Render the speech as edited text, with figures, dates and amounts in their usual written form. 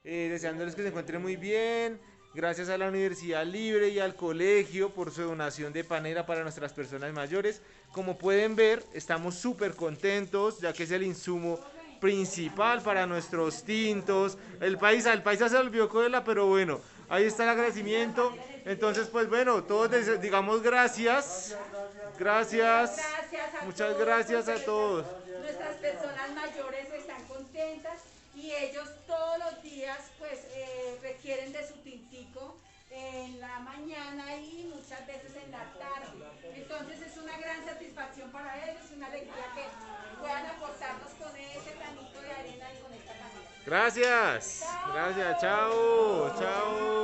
deseándoles que se encuentren muy bien. Gracias a la Universidad Libre y al colegio por su donación de panela para nuestras personas mayores. Como pueden ver, estamos súper contentos ya que es el insumo principal para nuestros tintos. El paisa se olvidó cogerla, pero bueno, ahí está el agradecimiento. Entonces, pues bueno, todos digamos gracias. Muchas Gracias. gracias a Muchas todos gracias a porque todos. nuestras personas mayores están contentas y ellos todos los días pues requieren de su tintico en la mañana y muchas veces en la tarde. Entonces es una gran satisfacción para ellos, una alegría que puedan aportarnos con ese granito de arena y con esta panela. Gracias. Gracias. ¡Chao! Chao. Chao.